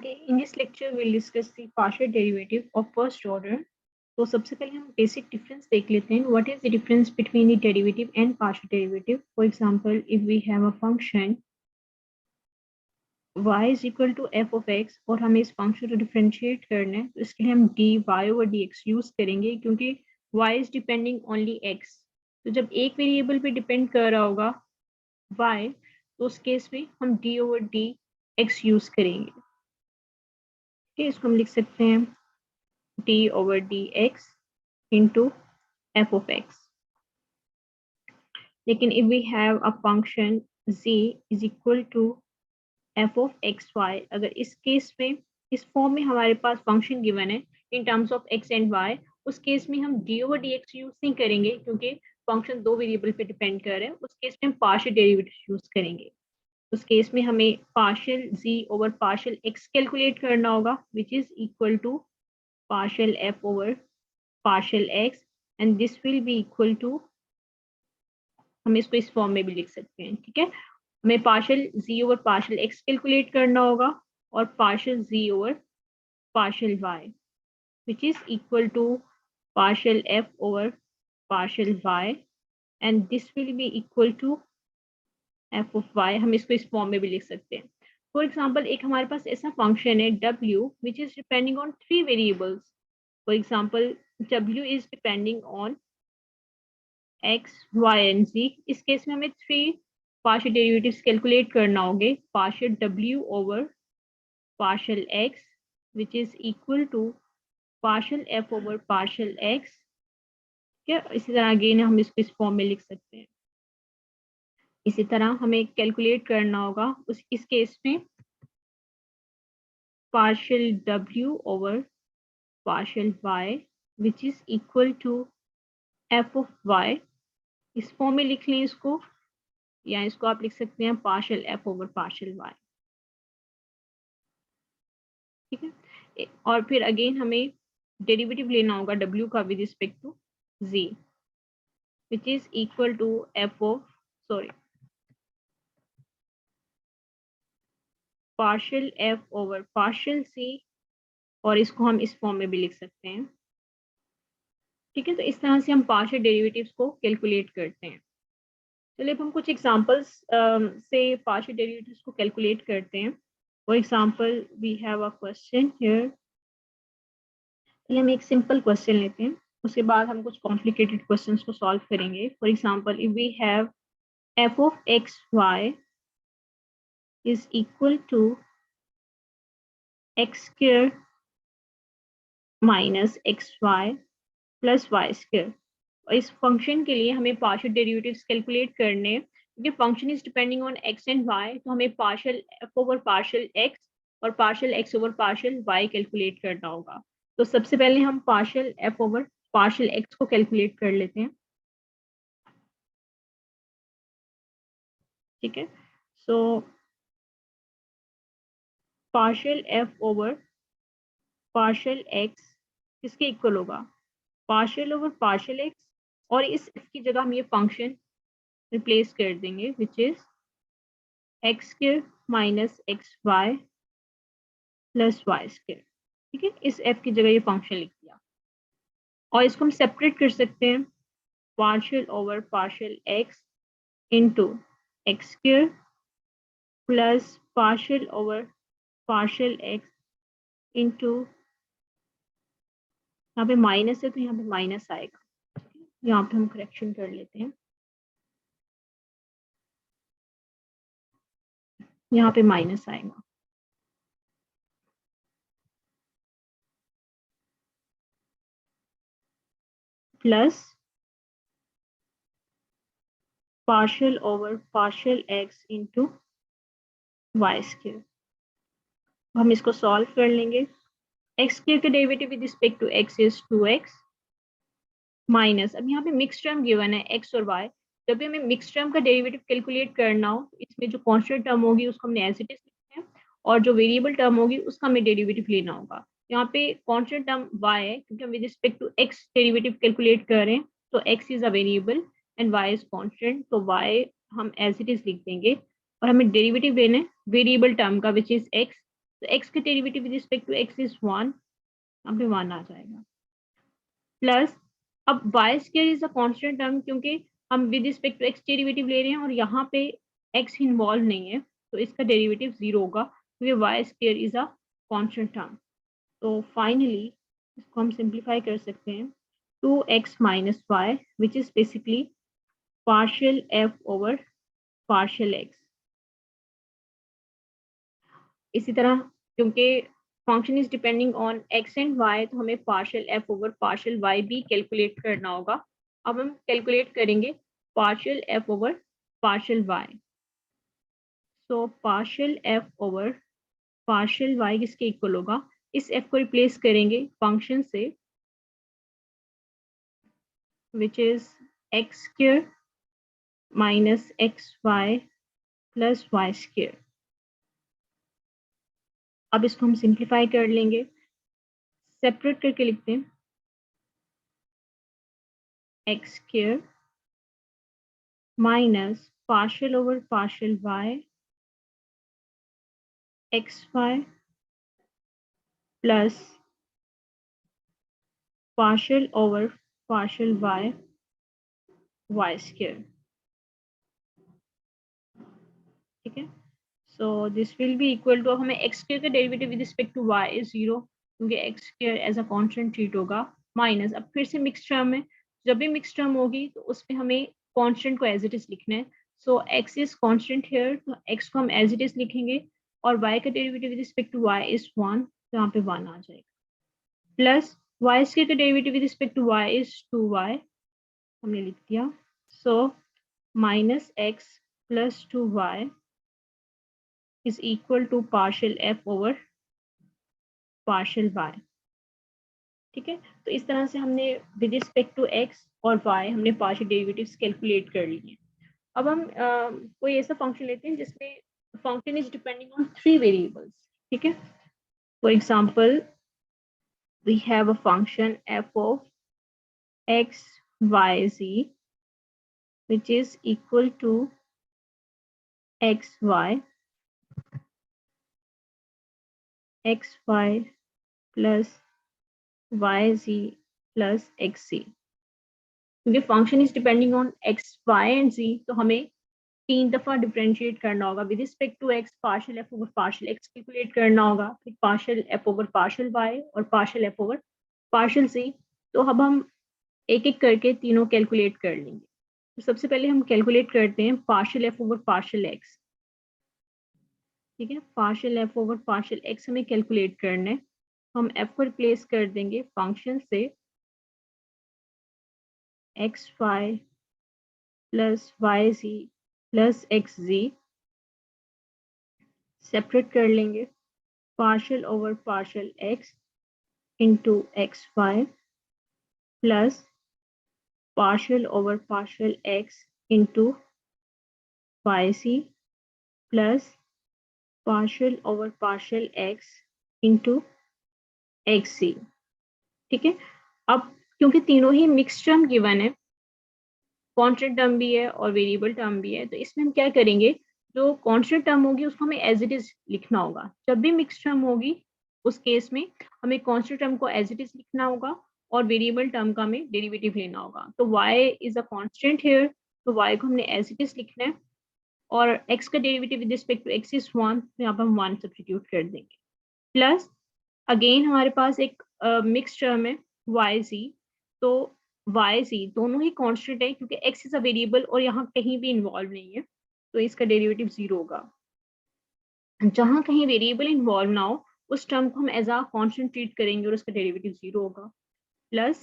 Okay, in this lecture we'll discuss the partial derivative of first order. तो सबसे पहले हम basic difference देख लेते हैं. What is the difference between the derivative and partial derivative? For example, if we have a function y is equal to f of x और हमें इस फंक्शन को डिफरेंशिएट करना है, तो इसके लिए हम dy over dx यूज करेंगे क्योंकि y is depending only x. तो जब एक वेरिएबल पे डिपेंड कर रहा होगा y, तो उस केस में हम d over dx यूज करेंगे. ठीक है, इसको हम लिख सकते हैं d over dx into f of x. लेकिन if we have a function z is equal to f of xy, अगर इस केस में इस फॉर्म में हमारे पास फंक्शन गिवन है इन terms of x and y, उस केस में हम d over dx यूज नहीं करेंगे क्योंकि फंक्शन दो वेरिएबल पे डिपेंड कर रहे हैं. उस केस में हम पार्शियल डेरिवेटिव यूज करेंगे. उस केस में हमें partial z over partial x calculate करना होगा which is equal to partial f over partial x, and this will be equal to, हम इसको इस फॉर्म में भी लिख सकते हैं. ठीक है, हमें partial z over partial x calculate करना होगा और partial z over partial y which is equal to partial f over partial y, and this will be equal to f of y. हम इसको इस फॉर्म में भी लिख सकते हैं. फॉर एग्जाम्पल, एक हमारे पास ऐसा फंक्शन है w which is depending on three variables. For example, w is depending on x, y and z. इस केस में हमें थ्री पार्शियल डेरिवेटिव्स कैलकुलेट करना होंगे. Partial w over partial x which is equal to partial f over partial x. ठीक है, इसी तरह again हम इसको इस फॉर्म में लिख सकते हैं. इसी तरह हमें कैलकुलेट करना होगा इस केस में partial w over partial y which is equal to f of y. इस फॉर्म में लिख लें इसको, या इसको आप लिख सकते हैं partial f over partial y. ठीक है, और फिर अगेन हमें डेरिवेटिव लेना होगा w का with respect to z which is equal to partial f over partial c, और इसको हम इस फॉर्म में भी लिख सकते हैं. ठीक है, तो इस तरह से हम पार्शियल डेरिवेटिव्स को कैलकुलेट करते हैं. चलिए अब हम कुछ एग्जांपल्स से पार्शियल डेरिवेटिव्स को कैलकुलेट करते हैं. For example, we have a question here. हम एक सिंपल क्वेश्चन लेते हैं, उसके बाद हम कुछ कॉम्प्लिकेटेड क्वेश्चंस को सॉल्व करेंगे. For example, if we have f of x y is equal to x square minus xy plus y square. और इस फंक्शन के लिए हमें पार्शियल डेरिवेटिव्स कैलकुलेट करने, क्योंकि function is depending on x and y, तो हमें partial f over partial x और partial x over partial y calculate करना होगा. तो सबसे पहले हम partial f over partial x को कैलकुलेट कर लेते हैं. ठीक है, so partial f over partial x किसके इक्वल होगा? पार्शियल ओवर पार्शियल x, और इस f की जगह हम ये फंक्शन रिप्लेस कर देंगे which is x square minus x y plus y square. ठीक है, इस f की जगह ये फंक्शन लिख दिया, और इसको हम सेपरेट कर सकते हैं partial over partial x into x square plus partial over partial x into, यहाँ पे माइनस है तो यहाँ पे माइनस आएगा. यहाँ पे हम करेक्शन कर लेते हैं, यहाँ पे माइनस आएगा. Plus partial over partial x into y square. हम इसको सॉल्व कर लेंगे. एक्स स्क्वायर का derivative with respect to x is 2x minus, अब यहाँ पे मिक्स टर्म गिवन है x और y. जब भी हमें मिक्स टर्म का डेरिवेटिव कैलकुलेट करना हो, इसमें जो कांस्टेंट टर्म होगी उसको हमने एज इट इज लिखना है, और जो वेरिएबल टर्म होगी उसका हमें डेरिवेटिव लेना होगा. यहाँ पे कांस्टेंट टर्म y है क्योंकि हम with respect to x derivative calculate कर रहे हैं, तो x is a variable and y is constant, तो y हम एज इट इज लिख देंगे. और हमें डेरिवेटिव लेना है वेरिएबल टर्म का विच इज x, तो x का derivative with respect to x is 1, यहाँ पे 1 आ जाएगा। प्लस अब y square is a constant term, क्योंकि हम with respect to x derivative ले रहे हैं और यहाँ पे x इन्वॉल्व नहीं है, तो इसका डेरिवेटिव 0 होगा, क्योंकि y square is a constant term. तो फाइनली इसको हम सिंप्लीफाई कर सकते हैं, 2x minus y, which is basically partial f over partial x। इसी तरह क्योंकि function is depending on x and y, तो हमें partial f over partial y भी कैलकुलेट करना होगा। अब हम कैलकुलेट करेंगे partial f over partial y। So partial f over partial y किसके इक्वल होगा, इस f को रिप्लेस करेंगे फंक्शन से, which is x square minus xy plus y square. अब इसको हम सिंप्लीफाई कर लेंगे, सेपरेट करके लिखते हैं, x square minus partial over partial y x y plus partial over partial y y square. ठीक है, so this will be equal to, हमें एक्स स्क्वायर का derivative with respect to y is 0, क्योंकि x square as a constant treat होगा, minus अब फिर से mix term है, जब भी मिक्स टर्म होगी तो उसमें हमें कांस्टेंट को एज इट इज लिखना है। So x is constant here, तो एक्स को हम एज इट इज लिखेंगे और y का derivative with respect to y is 1, तो यहाँ पे 1 आ जाएगा, प्लस y स्क्वायर का derivative with respect to y is 2y, हमने लिख दिया। So minus x plus 2y is equal to partial f over partial y। ठीक है, तो इस तरह से हमने विद रिस्पेक्ट टू x और y हमने पार्शियल डेरिवेटिव्स कैलकुलेट कर लिए। अब हम कोई ऐसा फंक्शन लेते हैं जिसमें function is depending on 3 variables. ठीक है, for example we have a function f of x y z which is equal to x y plus y z plus x z। क्योंकि function is depending on x y and z, तो हमें 3 दफा differentiate करना होगा with respect to x, partial f over partial x calculate करना होगा, फिर partial f over partial y और partial f over partial z. तो अब हम एक एक करके तीनों कैलकुलेट कर लेंगे। तो सबसे पहले हम कैलकुलेट करते हैं partial f over partial x. ठीक है, partial f over partial x हमें कैलकुलेट करना है, हम एफ को रिप्लेस कर देंगे फंक्शन से x y plus y z plus x z, separate कर लेंगे partial over partial x into x y plus partial over partial x into y z plus partial over partial x into x सी। ठीक है, अब क्योंकि तीनों ही mix term given है, constant term भी है और वेरिएबल टर्म भी है, तो इसमें हम क्या करेंगे, जो कांस्टेंट टर्म होगी उसको हमें एज इट इज लिखना होगा। जब भी मिक्स टर्म होगी उस केस में हमें कांस्टेंट टर्म को एज इट इज लिखना होगा और वेरिएबल टर्म का हमें डेरिवेटिव लेना होगा। तो y is a constant here, तो y को हमने एज इट इज लिखना है और x का derivative with respect to x is 1, तो यहाँ पर हम 1 सब्स्टिट्यूट कर देंगे, प्लस अगेन हमारे पास एक मिक्स टर्म है yz, तो yz दोनों ही कांस्टेंट है क्योंकि x इज अ वेरिएबल और यहाँ कहीं भी इन्वॉल्व नहीं है, तो इसका डेरिवेटिव 0 होगा। जहाँ कहीं वेरिएबल इन्वॉल्व ना हो उस टर्म को हम एज अ कांस्टेंट ट्रीट करेंगे और उसका डेरिवेटिव 0 होगा। प्लस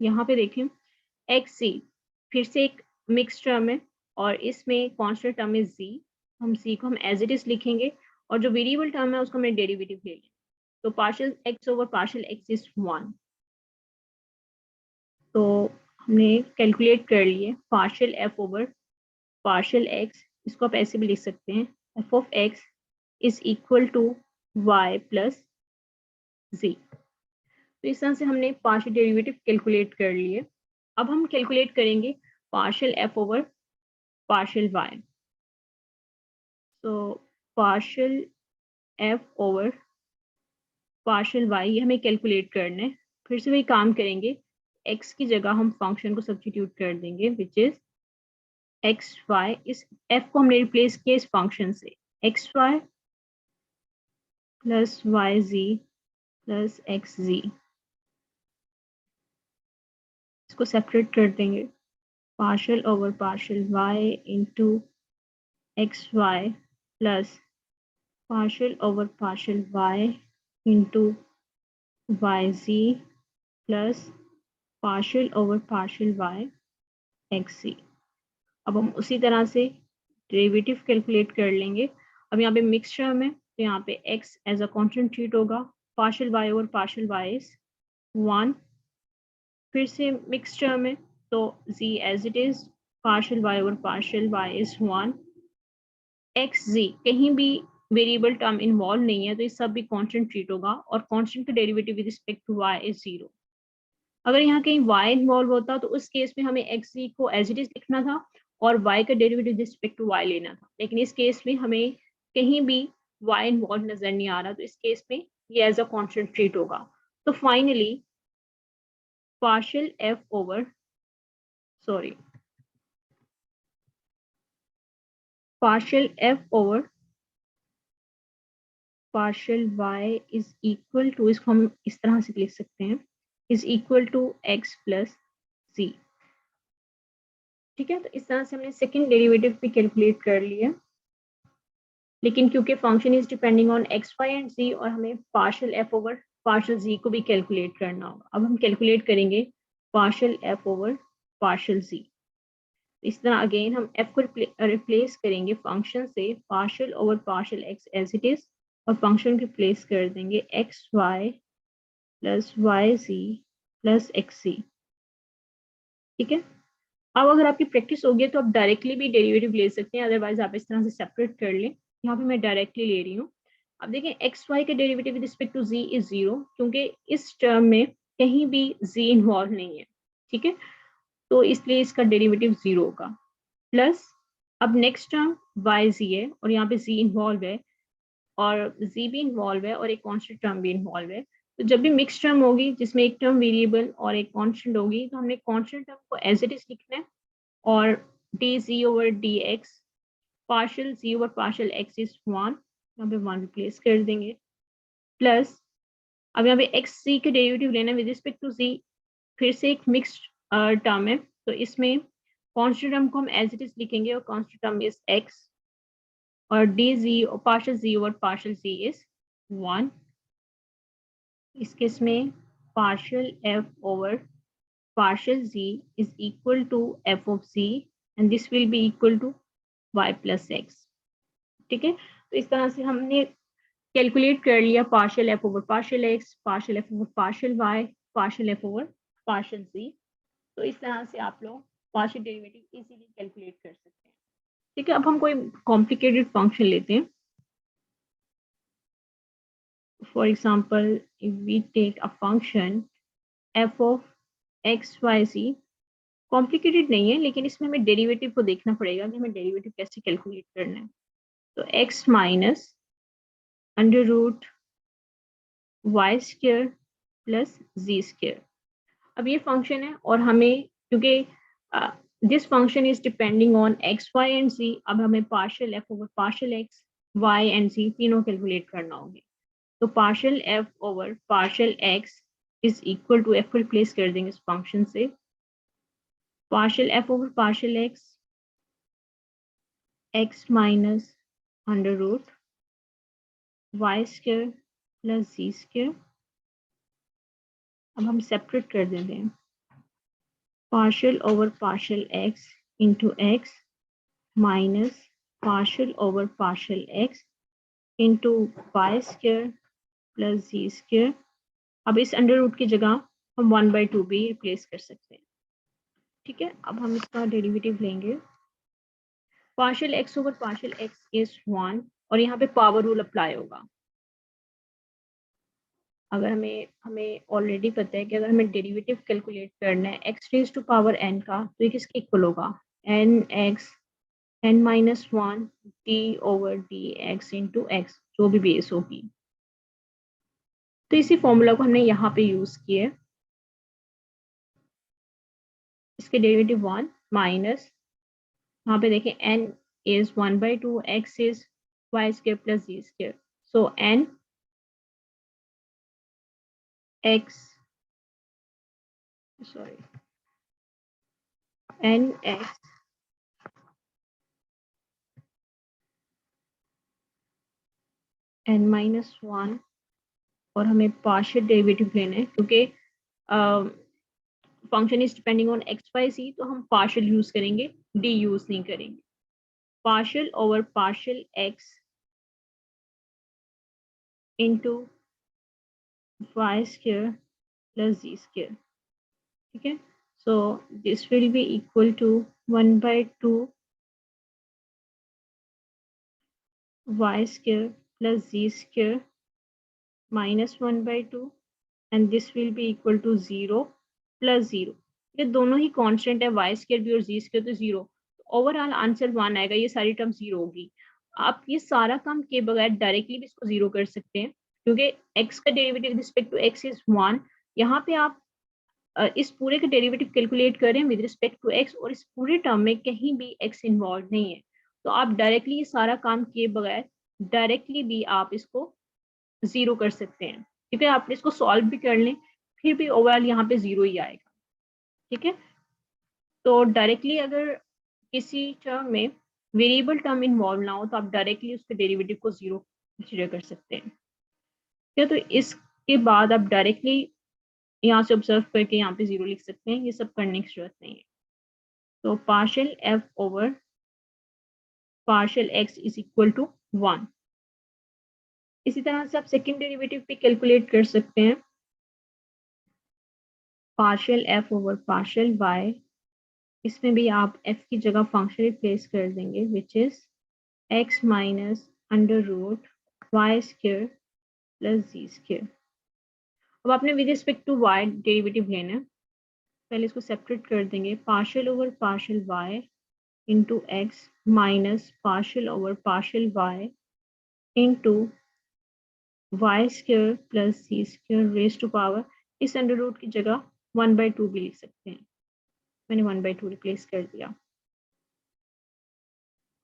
यहाँ पे देखें xc फिर से एक मिक्स टर्म है और इसमें कांस्टेंट टर्म है z, हम c को हम एज इट इज लिखेंगे और जो वेरिएबल टर्म है उसको हमें डेरिवेटिव ले लेंगे, तो partial x over partial x is 1। तो हमने कैलकुलेट कर लिए partial f over partial x, इसको आप ऐसे भी लिख सकते हैं f of x is equal to y plus z। तो इस तरह से हमने पार्शियल डेरिवेटिव कैलकुलेट कर लिए। अब हम कैलकुलेट करेंगे partial f over partial y। तो partial f over partial y, ये हमें कैलकुलेट करना है। फिर से वही काम करेंगे, x की जगह हम फंक्शन को सब्स्टिट्यूट कर देंगे विच इज एक्स वाई। इस f को हमने रिप्लेस किया इस फंक्शन से, x y plus y z plus x z. इसको सेपरेट कर देंगे, partial over partial y into x y plus partial over partial y into y z plus partial over partial y x z. अब हम उसी तरह से derivative calculate कर लेंगे। अब यहाँ पे मिक्सचर में तो यहाँ पे x as a constant treat होगा, partial y over partial y is 1। फिर से मिक्सचर में तो z as it is, partial y over partial y is 1। X z कहीं भी वेरिएबल टर्म इन्वॉल्व नहीं है तो ये सब भी कांस्टेंट ट्रीट होगा, और कांस्टेंट का derivative with respect to y is 0। अगर यहाँ कहीं y इन्वॉल्व होता तो उस केस में हमें एक्स जी को एज इट इज लिखना था और y का डेरिवेटिव रिस्पेक्ट टू y लेना था, लेकिन इस केस में हमें कहीं भी y इन्वॉल्व नजर नहीं आ रहा, तो इस केस में ये एज अ कांस्टेंट ट्रीट होगा। तो finally partial f over sorry partial f over partial y is equal to, इसको हम इस तरह से लिख सकते हैं, is equal to x plus z। ठीक है, तो इस तरह से हमने सेकंड डेरिवेटिव भी कैलकुलेट कर लिया, लेकिन क्योंकि function is depending on x y and z और हमें partial f over partial z को भी कैलकुलेट करना होगा। अब हम कैलकुलेट करेंगे partial f over partial z. इस तरह अगेन हम एफ को रिप्लेस करेंगे फंक्शन से, partial over partial x as it is, और फंक्शन रिप्लेस कर देंगे x y plus y z plus x सी। ठीक है, अब अगर आपकी प्रैक्टिस हो गई तो आप डायरेक्टली भी डेरिवेटिव ले सकते हैं, अदरवाइज आप इस तरह से सेपरेट कर लें। यहाँ पे मैं डायरेक्टली ले रही हूँ। अब देखें एक्स वाई का derivative with respect to z is 0, क्योंकि इस टर्म में कहीं भी जी इन्वॉल्व नहीं है। ठीक है, तो इसलिए इसका डेरिवेटिव 0 होगा। प्लस अब नेक्स्ट टर्म वाई जी है और यहाँ पे जी इन्वॉल्व है और जी भी इन्वॉल्व है और एक कॉन्स्टेंट टर्म भी इन्वॉल्व है। तो जब भी मिक्स टर्म होगी जिसमें एक टर्म वेरिएबल और एक कॉन्स्टेंट होगी, तो हमने कॉन्स्टेंट टर्म को एज इट इज लिखना है और d z over d x, partial z over partial x is 1, यहाँ पे 1 रिप्लेस कर देंगे। प्लस अब यहाँ पे एक्स सी के डेरिवेटिव लेना विद रिस्पेक्ट टू जी, फिर से एक मिक्स्ड टर्म है, तो इसमें कॉन्स्टेंट टर्म को हम एज इट इज लिखेंगे और कॉन्स्टेंट टर्म इज एक्स, और डी जी और partial z over partial z is 1। इस केस में partial f over partial z is equal to f of z and this will be equal to y plus x। ठीक है, तो इस तरह से हमने कैलकुलेट कर लिया partial f over partial x, partial f over partial y, partial f over partial z। तो इस तरह से आप लोग पार्शियल डेरिवेटिव इजीली कैलकुलेट कर सकते हैं। ठीक है, अब हम कोई कॉम्प्लिकेटेड फंक्शन लेते हैं। For example if we take a function f of x y z, complicated नहीं है लेकिन इसमें हमें डेरिवेटिव को देखना पड़ेगा कि हमें डेरिवेटिव कैसे कैलकुलेट करना है। तो x minus under root y square plus z square. अब ये फंक्शन है और हमें क्योंकि this function is depending on x y and z, अब हमें partial f over partial x y and z तीनों कैलकुलेट करना होंगे। तो partial f over partial x is equal to, f को रिप्लेस कर देंगे इस फंक्शन से, partial f over partial x minus under root y square plus z square. अब हम सेपरेट कर देते हैं, partial over partial x into x minus partial over partial x into y square plus z square. अब इस under root की जगह हम 1/2 भी रिप्लेस कर सकते हैं। ठीक है, अब हम इसका डेरिवेटिव लेंगे, partial x over partial x is 1 और यहाँ पे पावर रूल अप्लाई होगा। अगर हमें हमें ऑलरेडी पता है कि अगर हमें डेरिवेटिव कैलकुलेट करना है x raise to power n का, तो ये किसके इक्वल होगा, n x n minus one d over d x into x, जो भी बेस होगी। तो इसी फॉर्मूला को हमने यहाँ पे यूज किया। इसके डेरिवेटिव वन माइनस, यहाँ पे देखें n is 1/2, x is y square plus z square, so n x, sorry, n x n minus one, और हमें पार्शियल डेरिवेटिव लेना है क्योंकि function is depending on x y सी, तो हम पार्शियल यूज करेंगे, डी यूज नहीं करेंगे। Partial over partial x into y square plus z square, ठीक है। So this will be equal to 1/2 y square plus z square minus 1/2, and this will be equal to 0 plus 0। ये दोनों ही constant है, y square भी और z square, तो 0, overall answer 1 आएगा, ये सारी टर्म 0 होगी। आप ये सारा काम के बगैर डायरेक्टली भी इसको 0 कर सकते हैं क्योंकि x का derivative respect to x is 1। यहाँ पे आप इस पूरे का डेरिवेटिव कैलकुलेट करें विद रिस्पेक्ट टू x, और इस पूरे टर्म में कहीं भी x इन्वॉल्व नहीं है, तो आप डायरेक्टली ये सारा काम किए बगैर डायरेक्टली भी आप इसको 0 कर सकते हैं, क्योंकि आप इसको सॉल्व भी कर लें फिर भी ओवरऑल यहाँ पे 0 ही आएगा, ठीक है। तो डायरेक्टली अगर किसी टर्म में वेरिएबल टर्म इन्वॉल्व ना हो तो आप डायरेक्टली उसके डेरिवेटिव को 0 कंसीडर कर सकते हैं, ठीक है। तो इसके बाद आप डायरेक्टली यहाँ से ऑब्जर्व करके यहाँ पे 0 लिख सकते हैं, ये सब करने की जरूरत नहीं है। तो partial f over partial x is equal to 1। इसी तरह से आप सेकेंड डेरिवेटिव भी कैलकुलेट कर सकते हैं। Partial f over partial y, इसमें भी आप f की जगह फंक्शन रिप्लेस कर देंगे which is x minus under root y square plus z square. अब आपने with respect to y derivative लेना है, पहले इसको सेपरेट कर देंगे। Partial over partial y into x minus partial over partial y into y square plus c square raise to power, इस under root की जगह 1/2 भी लिख सकते हैं, मैंने 1/2 रिप्लेस कर दिया।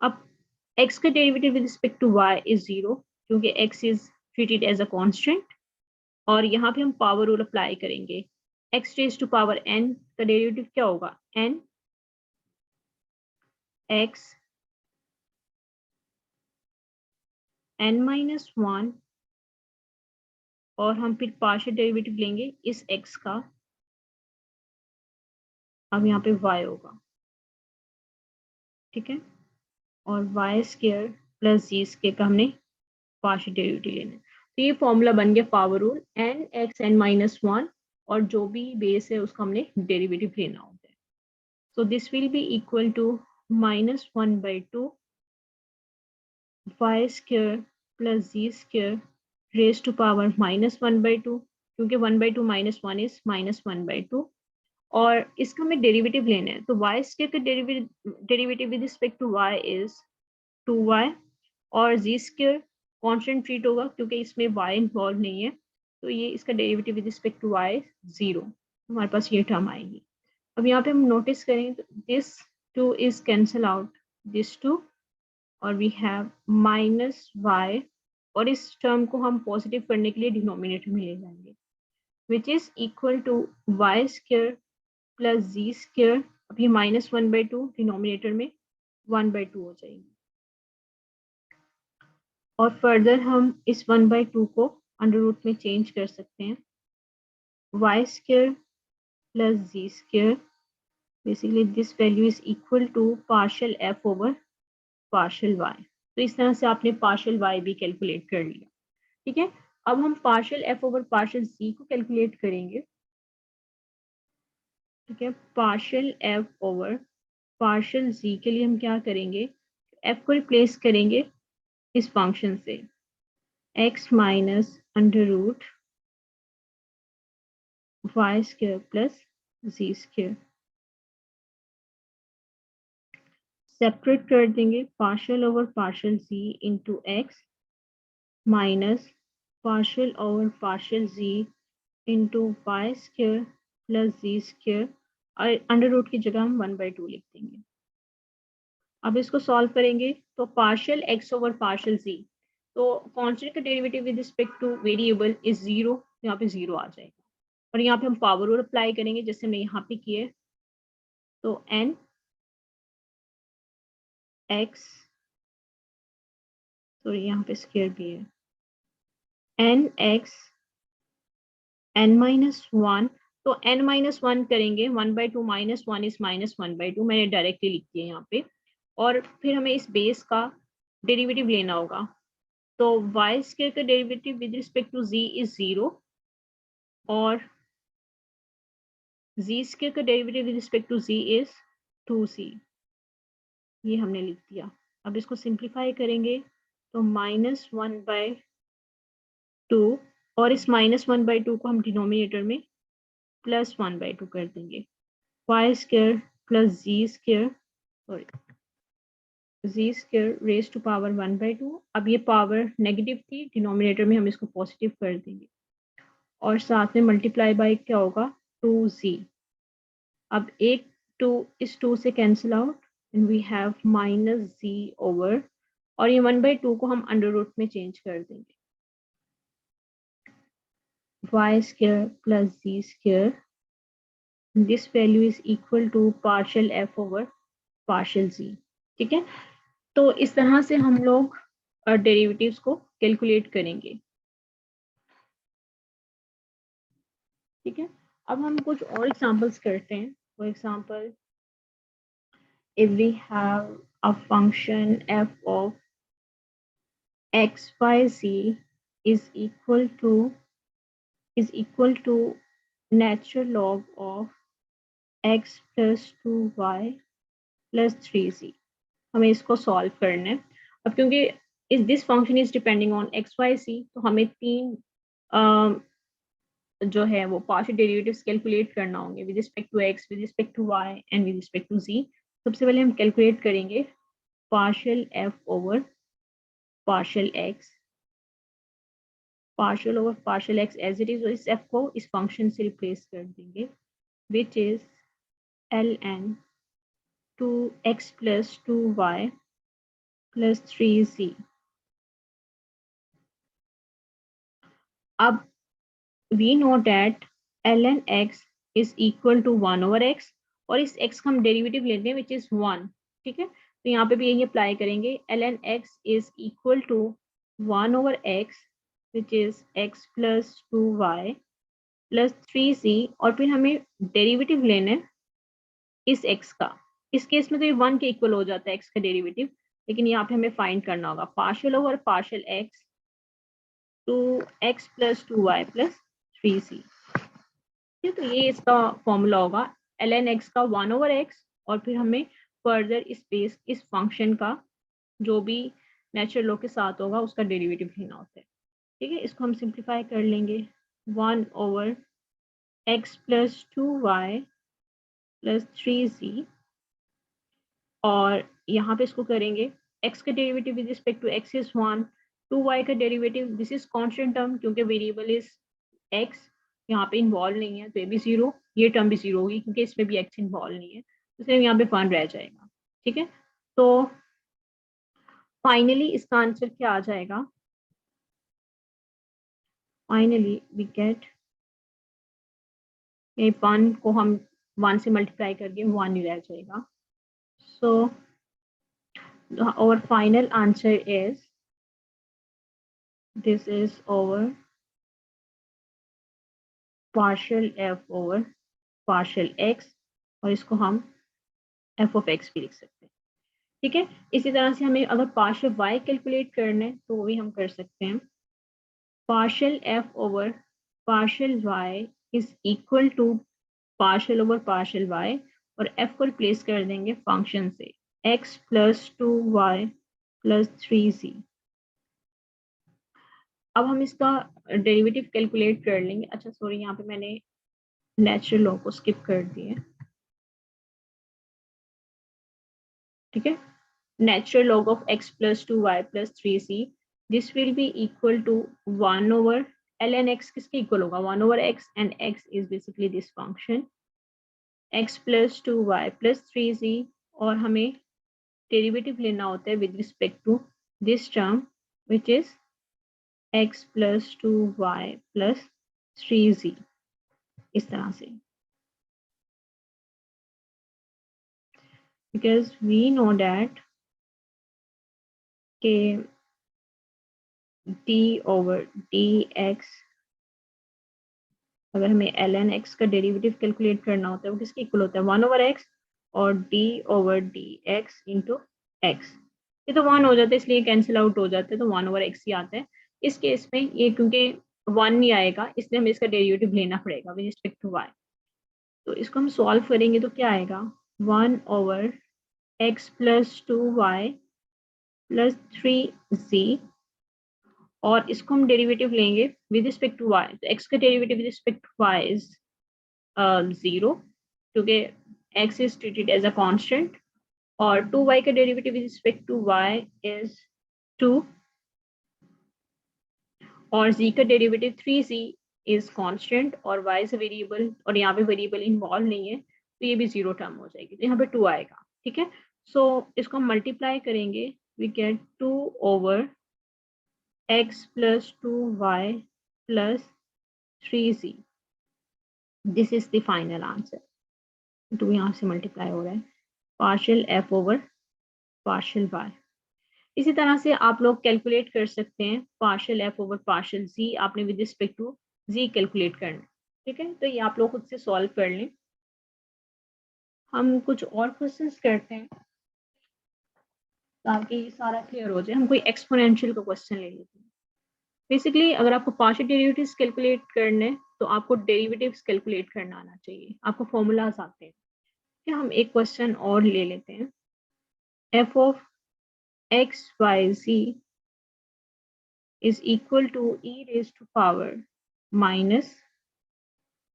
अब x का derivative with respect to y is 0 क्योंकि x is treated as a constant, और यहाँ पे हम पावर रूल अप्लाई करेंगे। x raise to power n का डेरिवेटिव क्या होगा, n x n minus one, और हम फिर पार्शियल डेरिवेटिव लेंगे इस x का, अब यहाँ पे y होगा, ठीक है, और y square plus z square का हमने पार्शियल डेरिवेटिव लेना है। तो ये फॉर्मूला बन गया power rule, n x n minus one, और जो भी बेस है उसका हमने डेरिवेटिव लेना होता है। So this will be equal to -1/2 y square plus z square raise to power -1/2, क्योंकि 1/2 माइनस वन इज -1/2, और इसका हमें डेरिवेटिव लेना है। तो वाई स्क्वायर का derivative with respect to y is 2y, और जी स्क्वायर कॉन्स्टेंट ट्रीट होगा क्योंकि इसमें y इन्वॉल्व नहीं है, तो ये इसका derivative with respect to y 0, हमारे पास ये टर्म आएगी। अब यहाँ पे हम नोटिस करें तो this two is cancel out this two, और वी हैव -y, और इस टर्म को हम पॉजिटिव करने के लिए डिनोमिनेटर में ले जाएंगे which is equal to y square plus z square. अब ये -1/2 डिनोमिनेटर में 1/2 हो जाएगी, और फर्दर हम इस 1/2 को अंडर रूट में चेंज कर सकते हैं। Y square plus z square, basically this value is equal to partial f over partial y. तो इस तरह से आपने पार्शियल वाई भी कैलकुलेट कर लिया, ठीक है। अब हम partial f over partial z को कैलकुलेट करेंगे, ठीक है। पार्शियल एफ ओवर पार्शियल जी के लिए हम क्या करेंगे, एफ को रिप्लेस करेंगे इस फंक्शन से x minus under root y square plus z square. Separate कर देंगे partial over partial z into x minus partial over partial z into y square plus z square और अंडर रूट की जगह हम 1/2 लिख देंगे। अब इसको सॉल्व करेंगे तो partial x over partial z, तो कांस्टेंट का derivative with respect two variable is 0, यहाँ पे 0 आ जाएगा और यहाँ पे हम पावर रूल अप्लाई करेंगे जैसे हमने यहाँ पे किए, तो n x, सॉरी यहाँ पे स्क्वायर भी है, n x n minus one, तो n माइनस वन करेंगे 1/2 माइनस वन इज माइनस 1/2, मैंने डायरेक्टली लिख दिया यहाँ पे। और फिर हमें इस बेस का डेरिवेटिव लेना होगा, तो वाई स्क्वायर का derivative with respect to z is 0 और z स्क्वायर का derivative with respect to z is 2c, ये हमने लिख दिया। अब इसको सिंप्लीफाई करेंगे तो -1/2 और इस -1/2 को हम डिनोमिनेटर में +1/2 कर देंगे, y square plus z square, sorry z square raise to power 1/2। अब ये पावर नेगेटिव थी, डिनोमिनेटर में हम इसको पॉजिटिव कर देंगे और साथ में मल्टीप्लाई बाय क्या होगा 2z। अब एक 2 इस 2 से cancel out and we have -z over, और ये 1/2 को हम अंडर रूट में चेंज कर देंगे, y square plus z square, this value is equal to partial f over partial z. ठीक है, तो इस तरह से हम लोग डेरिवेटिव्स को कैलकुलेट करेंगे। ठीक है, अब हम कुछ और एग्जांपल्स करते हैं। For example, if we have a function f of x y z is equal to natural log of x plus 2y plus 3z। हमें इसको सॉल्व करना है। अब क्योंकि इस this function is depending on x y सी, तो हमें तीन जो है वो पार्शियल डेरिवेटिव्स कैलकुलेट करना होंगे with respect to x, with respect to y and with respect to z. सबसे पहले हम कैलकुलेट करेंगे partial f over partial x, partial over partial x as it is, और इस एफ को इस फंक्शन से रिप्लेस कर देंगे which is ln 2x plus 2y plus 3z। अब we know that ln x is equal to 1 over x, और इस x का हम डेरिवेटिव लेते हैं which is 1। ठीक है, तो यहाँ पे भी यही अप्लाई करेंगे, ln x is equal to 1 over x which is x plus 2y plus 3z, और फिर हमें डेरिवेटिव लेना है इस x का। इस केस में तो ये 1 के इक्वल हो जाता है x का डेरिवेटिव, लेकिन यहाँ पे हमें फाइंड करना होगा partial over partial x 2x plus 2y plus 3c। तो ये इसका फॉर्मूला होगा ln x का 1 over x, और फिर हमें फर्दर इस फंक्शन का जो भी नेचुरल लॉ के साथ होगा उसका डेरिवेटिव लेना होता है। ठीक है, इसको हम सिंप्लीफाई कर लेंगे 1 over x plus 2y plus 3z, और यहाँ पे इसको करेंगे x का derivative with respect to x is 1, 2y का derivative, this is constant term क्योंकि वेरिएबल इज x, यहाँ पे इन्वॉल्व नहीं है तो ये भी 0, ये टर्म भी 0 होगी क्योंकि इसमें भी x इन्वॉल्व नहीं है, इसलिए यहाँ पे 1 रह जाएगा। ठीक है, तो फाइनली इसका आंसर क्या आ जाएगा, फाइनली वी गेट, ये 1 को हम 1 से मल्टीप्लाई करके 1 ही रह जाएगा। सो our final answer is, this is over partial f over partial x, और इसको हम f of x भी लिख सकते हैं। ठीक है, इसी तरह से हमें अगर पार्शियल y कैलकुलेट करना है तो वो भी हम कर सकते हैं। Partial f over partial y is equal to partial over partial y, और f को रिप्लेस कर देंगे फंक्शन से x plus 2y plus 3z। अब हम इसका डेरिवेटिव कैलकुलेट कर लेंगे। अच्छा सॉरी, यहाँ पे मैंने नेचुरल लॉ को स्किप कर दिया। ठीक है, natural log of x plus 2y plus 3c. This will be equal to 1 over ln x किसके equal होगा 1 over x, and x is basically this function x plus 2y plus 3z, और हमें derivative लेना होता है with respect to this term which is x plus 2y plus 3z, इस तरह से, because we know that के d over dx, अगर हमें ln x का डेरिवेटिव कैलकुलेट करना होता है वो किसके इक्वल होता है 1 over x और d over dx into x। ये तो 1 हो जाता है इसलिए कैंसिल आउट हो जाते हैं, तो 1 over x ही आता है। इस केस में ये क्योंकि 1 नहीं आएगा इसलिए हमें इसका डेरिवेटिव लेना पड़ेगा विद रिस्पेक्ट टू y। तो इसको हम सॉल्व करेंगे तो क्या आएगा 1 over x plus 2y plus 3z, और इसको हम डेरिवेटिव लेंगे विद रिस्पेक्ट टू y, तो x का derivative with respect to y is 0 क्योंकि x is treated as a constant, और 2y का derivative with respect to y is 2, और z का डेरिवेटिव 3z इज कांस्टेंट और y इज वेरिएबल, और यहाँ पे वेरिएबल इन्वॉल्व नहीं है तो ये भी 0 टर्म हो जाएगी, तो यहाँ पे 2 आएगा। ठीक है, सो इसको हम मल्टीप्लाई करेंगे, we get 2 over x plus 2y plus 3z, this is the final answer. 2 यहाँ से मल्टीप्लाई हो रहा है, partial f over partial y। इसी तरह से आप लोग कैलकुलेट कर सकते हैं partial f over partial z, आपने with respect to z calculate करना है। ठीक है, तो ये आप लोग खुद से सॉल्व कर लें। हम कुछ और क्वेश्चंस करते हैं ताकि सारा क्लियर हो जाए। हम कोई एक्सपोनेंशियल का क्वेश्चन ले लेते हैं। बेसिकली अगर आपको पार्शियल डेरिवेटिव्स कैलकुलेट करने तो आपको डेरिवेटिव्स कैलकुलेट करना आना चाहिए, आपको फॉर्मूलाज आते हैं। क्या हम एक क्वेश्चन और ले लेते हैं, f of x y z is equal to e raised to power minus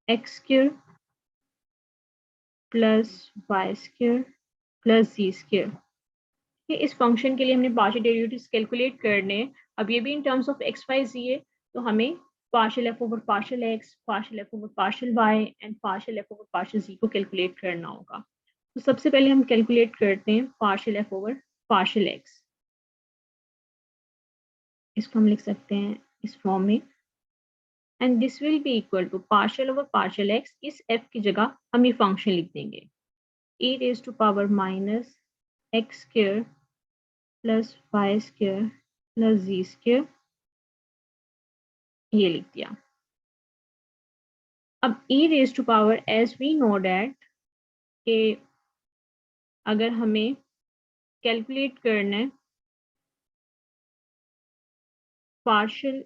x square plus y square plus z square। इस फंक्शन के लिए हमने पार्शियल डेरिवेटिव्स कैलकुलेट करने। अब ये भी in terms of x y z है, तो हमें partial f over partial x, partial f over partial y and partial f over partial z को कैलकुलेट करना होगा। तो सबसे पहले हम कैलकुलेट करते हैं partial f over partial x. इसको हम लिख सकते हैं इस फॉर्म में, and this will be equal to partial over partial x, इस एफ की जगह हम ये फंक्शन लिख देंगे e raise to power minus x square plus y square plus z square, ये लिख दिया। अब e raise to power as we know that के अगर हमें कैलकुलेट करना है पार्शियल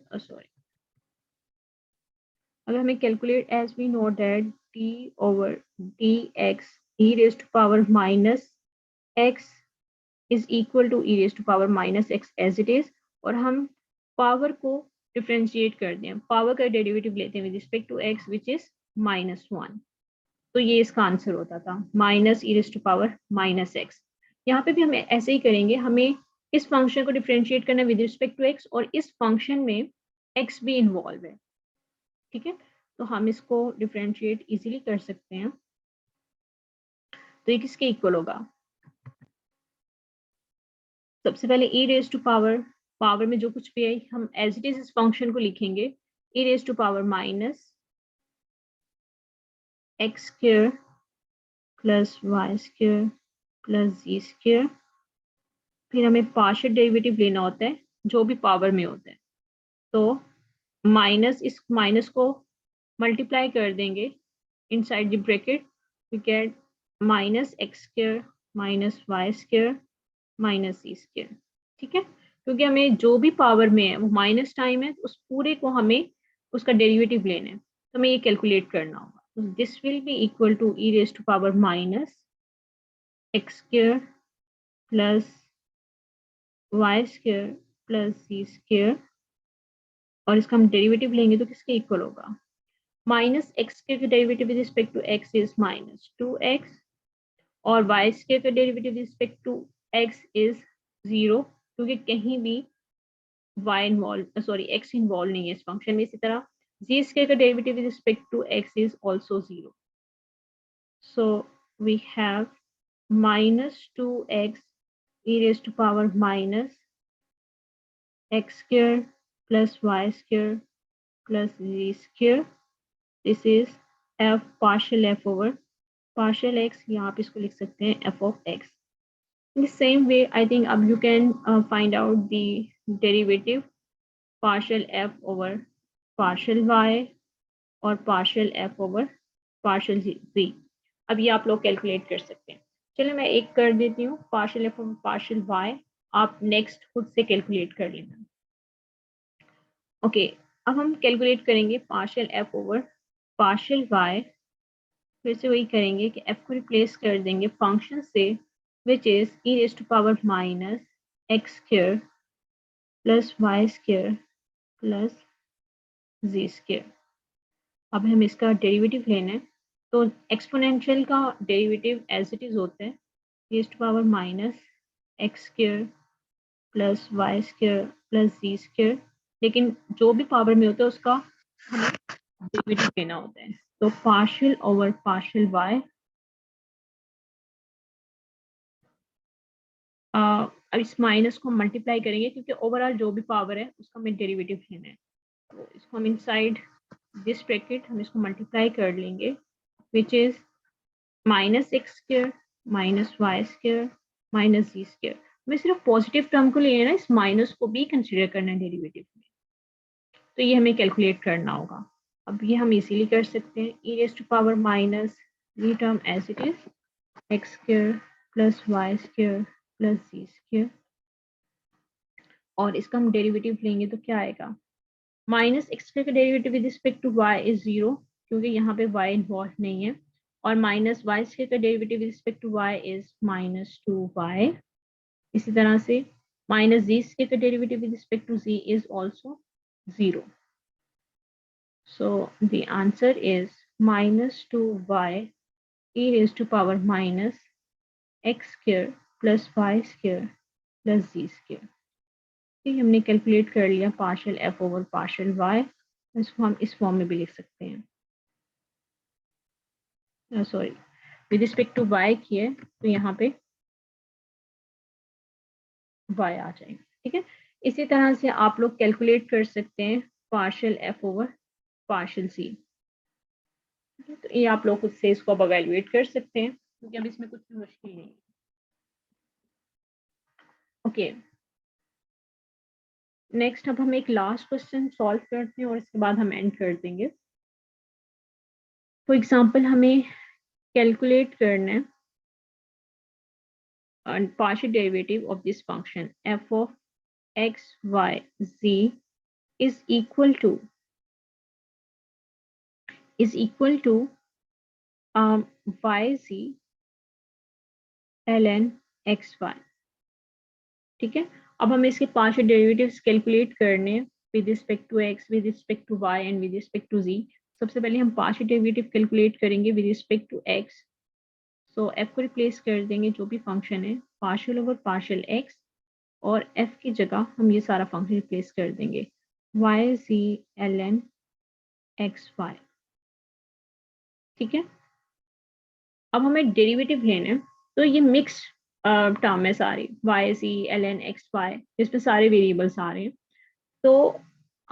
अगर हमें calculate as we know that d over d x e raise to power minus x is equal to e raise to power minus x as it is, और हम power को डिफ्रेंशिएट कर दें, power का derivative लेते हैं with respect to x which is -1, तो ये इसका आंसर होता था minus e raise to power minus x. यहाँ पे भी हम ऐसे ही करेंगे, हमें इस फंक्शन को डिफ्रेंशिएट करना विद रिस्पेक्ट टू x, और इस फंक्शन में x भी इन्वॉल्व है। ठीक है, तो हम इसको डिफ्रेंशिएट इजीली कर सकते हैं। तो ये किसके इक्वल होगा, सबसे पहले e रेज टू पावर में जो कुछ भी है हम एज इट इज इस फंक्शन को लिखेंगे, e raise to power minus x square plus y square plus z square. फिर हमें पार्शियल डेरिवेटिव लेना होता है जो भी पावर में होता है, तो माइनस, इस माइनस को मल्टीप्लाई कर देंगे inside the bracket, we get minus x square minus y square minus z square. ठीक है, क्योंकि हमें जो भी पावर में है वो माइनस टाइम है, उस पूरे को हमें उसका डेरिवेटिव लेना है, तो हमें ये कैलकुलेट करना होगा। तो this will be equal to e raise to power minus x square plus y square plus z square, और इसका हम डेरिवेटिव लेंगे तो किसके इक्वल होगा, माइनस एक्स स्क्वायर का derivative with respect to x is -2x, और वाई स्क्वायर का derivative with respect to x is 0 क्योंकि कहीं भी x इन्वॉल्व नहीं है इस फंक्शन में। इसी तरह जी स्क्वायर का derivative with respect to x is also 0। So we have -2x e raised to power minus x square plus y square plus z square. This is f partial f over partial x. यहाँ आप इसको लिख सकते हैं f of x. In the same way, I think you can find out the derivative partial f over partial y और partial f over partial z. अब ये आप लोग कैलकुलेट कर सकते हैं। चलिए मैं एक कर देती हूँ, partial f over partial y आप नेक्स्ट खुद से कैलकुलेट कर लेना। ओके, अब हम कैलकुलेट करेंगे partial f over partial y। फिर से वही करेंगे कि f को रिप्लेस कर देंगे फंक्शन से which is e raise to power minus x square plus y square plus z square. अब हम इसका डेरिवेटिव लेना है, तो एक्सपोनेंशियल का डेरिवेटिव एज इट इज होता है e raise to power minus x square plus y square plus z square, लेकिन जो भी पावर में होता है उसका हमें डेरिवेटिव लेना होता है। तो पार्शियल ओवर पार्शियल y, अब इस माइनस को मल्टीप्लाई करेंगे क्योंकि ओवरऑल जो भी पावर है उसका हमें डेरिवेटिव लेना है। तो इसको हम इनसाइड दिस ब्रैकेट हम इसको मल्टीप्लाई कर लेंगे which is minus x square minus y square minus z square. हमें सिर्फ पॉजिटिव टर्म को लेना है, इस माइनस को भी कंसिडर करना है डेरिवेटिव में, तो ये हमें कैलकुलेट करना होगा। अब ये हम इजीली कर सकते हैं, e raise to power minus ये term as it is x square plus y square plus z square, और इसका हम डेरिवेटिव लेंगे तो क्या आएगा, माइनस एक्स स्क्वायर का derivative with respect to y is 0 क्योंकि यहाँ पे y इन्वॉल्व नहीं है, और माइनस वाई स्क्वायर का derivative with respect to y is -2y। इसी तरह से माइनस जी स्क्वायर का derivative with respect to z is also 0। So the answer is -2y e raised to power minus x square plus y square plus z square। ठीक, हमने calculate कर लिया partial f over partial y, इसको हम इस form में भी लिख सकते हैं। Sorry, with respect to y किए तो यहाँ पे y आ जाएगा। ठीक है, इसी तरह से आप लोग कैलकुलेट कर सकते हैं partial f over partial c। तो ये आप लोग खुद से इसको अब एवेल्युएट कर सकते हैं क्योंकि अब इसमें कुछ भी मुश्किल नहीं है। ओके, नेक्स्ट अब हम एक लास्ट क्वेश्चन सॉल्व करते हैं और इसके बाद हम एंड कर देंगे। फॉर एग्जांपल हमें कैलकुलेट करना है partial derivative of this function f of x y z is equal to yz ln xy। ठीक है, अब हमें इसके पार्शियल डेरिवेटिव्स कैलकुलेट करने हैं with respect to x, with respect to y and with respect to z। सबसे पहले हम पार्शियल डेरिवेटिव कैलकुलेट करेंगे with respect to x। So f को रिप्लेस कर देंगे जो भी फंक्शन है पार्शियल ओवर पार्शियल x, और f की जगह हम ये सारा फंक्शन रिप्लेस कर देंगे yz ln xy। ठीक है, अब हमें डेरिवेटिव लेना है, तो ये मिक्स टर्म है सारी yz ln xy, इसमें सारे वेरिएबल्स आ रहे हैं। तो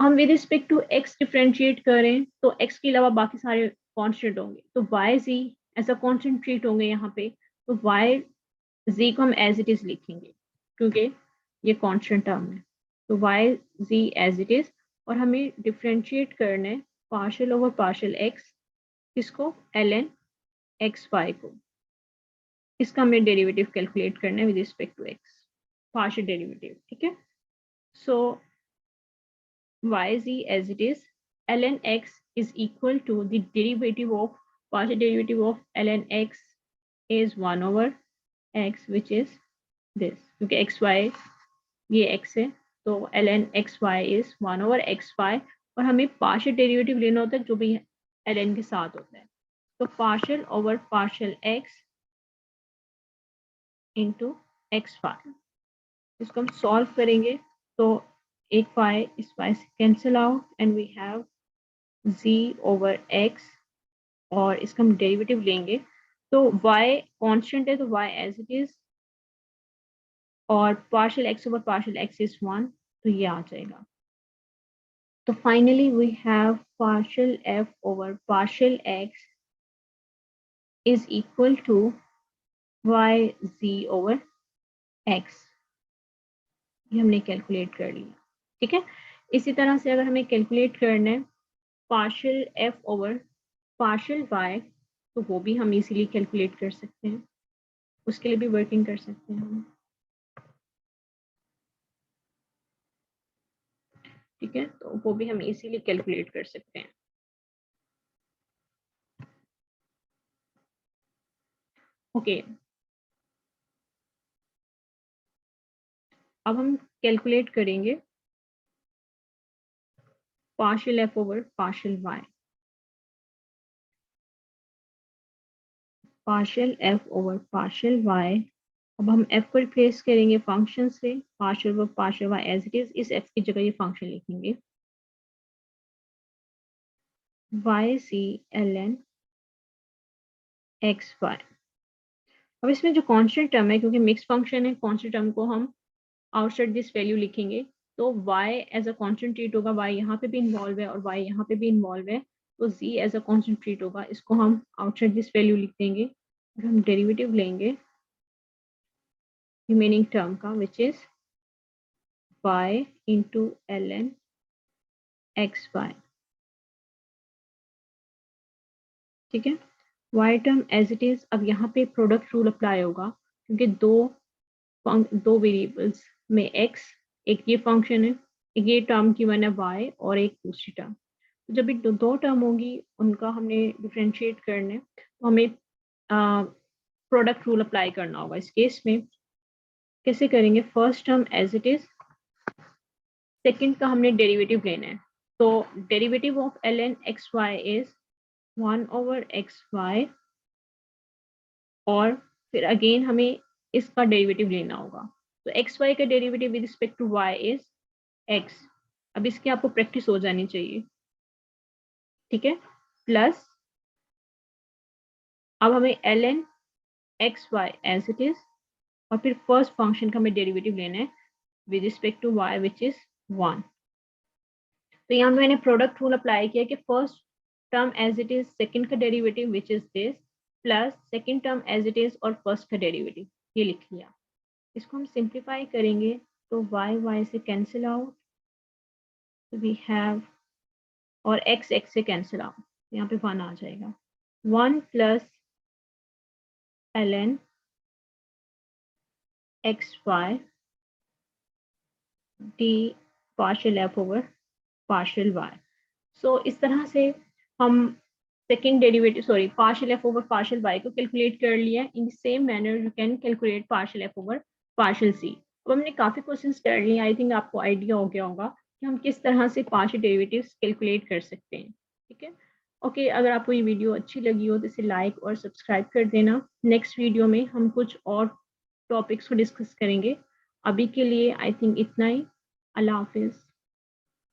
हम with respect to x differentiate करें तो x के अलावा बाकी सारे कांस्टेंट होंगे, तो yz ऐसा कांस्टेंट ट्रीट होंगे यहाँ पे, तो yz को हम एज इट इज लिखेंगे क्योंकि ये कांस्टेंट टर्म है। तो yz एज इट इज, और हमें डिफरेंशिएट करना है पार्शियल ओवर पार्शियल x, किसको, ln xy को। इसका हमें डेरिवेटिव कैलकुलेट करना है with respect to x, partial derivative. ठीक है, सो yz as it is ln x is equal to the derivative of partial derivative of ln x is 1 over x which is this, क्योंकि xy ये x है तो ln xy is 1 over xy, और हमें partial derivative लेना होता है जो भी ln के साथ होता है। तो partial over partial x into xy। इसको हम सॉल्व करेंगे तो एक y इस y से cancel out and we have z over x, और इसका हम डेरिवेटिव लेंगे तो y कांस्टेंट है तो y एज इट इज, और partial x over partial x is 1, तो ये आ जाएगा। तो finally we have partial f over partial x is equal to y z over x। ये हमने कैलकुलेट कर लिया, ठीक है। इसी तरह से अगर हमें कैलकुलेट करना है partial f over partial y, तो वो भी हम इजीली कैलकुलेट कर सकते हैं, उसके लिए भी वर्किंग कर सकते हैं हम, ठीक है। तो वो भी हम इजीली कैलकुलेट कर सकते हैं। ओके, अब हम कैलकुलेट करेंगे partial f over partial y। Partial f over partial y, अब हम f को रिप्लेस करेंगे फंक्शन से, partial over partial y as it is, इस f की जगह ये फंक्शन लिखेंगे y c ln x y। अब इसमें जो कांस्टेंट टर्म है, क्योंकि मिक्स फंक्शन है, कांस्टेंट टर्म को हम आउटसाइड दिस वैल्यू लिखेंगे, तो y as a constant treat होगा, y यहाँ पे भी इन्वॉल्व है और y यहाँ पे भी इन्वॉल्व है, तो z as a constant treat होगा, इसको हम आउटसाइड दिस वैल्यू लिख देंगे और हम डेरिवेटिव लेंगे रिमेनिंग टर्म का, which is y into ln x y, ठीक है। y term as it is, अब यहाँ पे प्रोडक्ट रूल अप्लाई होगा क्योंकि दो वेरिएबल्स में x, एक ये फंक्शन है, एक ये टर्म की वन है y, और एक दूसरी टर्म। तो जब ये दो टर्म होगी उनका हमने डिफ्रेंशिएट करना है, तो हमें प्रोडक्ट रूल अप्लाई करना होगा। इस केस में कैसे करेंगे, first term as it is, second का हमने डेरिवेटिव लेना है, तो derivative of ln x y is 1 over x y, और फिर अगेन हमें इसका डेरिवेटिव लेना होगा, तो एक्स वाई का derivative with respect to y is x. अब इसकी आपको प्रैक्टिस हो जानी चाहिए, ठीक है। प्लस अब हमें ln x y as it is, और फिर फर्स्ट फंक्शन का हमें डेरिवेटिव लेना है with respect to y which is 1। तो यहाँ मैंने प्रोडक्ट रूल अप्लाई किया कि first term as it is, second का derivative which is this, plus second term as it is और फर्स्ट का डेरिवेटिव, ये लिख लिया। इसको हम सिंप्लीफाई करेंगे तो y से कैंसिल आउट, वी हैव, और x से कैंसिल आउट, यहाँ पे 1 आ जाएगा, 1 plus ln x y d partial f over partial y। So इस तरह से हम second derivative, sorry, partial f over partial y को कैलकुलेट कर लिया। In the same manner you can calculate partial f over partial c। अब हमने काफ़ी क्वेश्चंस कर लिए, आई थिंक आपको आइडिया हो गया होगा कि हम किस तरह से पार्शियल डेरिवेटिव्स कैलकुलेट कर सकते हैं, ठीक है। ओके, अगर आपको ये वीडियो अच्छी लगी हो तो इसे लाइक और सब्सक्राइब कर देना। नेक्स्ट वीडियो में हम कुछ और टॉपिक्स को डिस्कस करेंगे। अभी के लिए आई थिंक इतना ही। अल्लाह हाफिज़।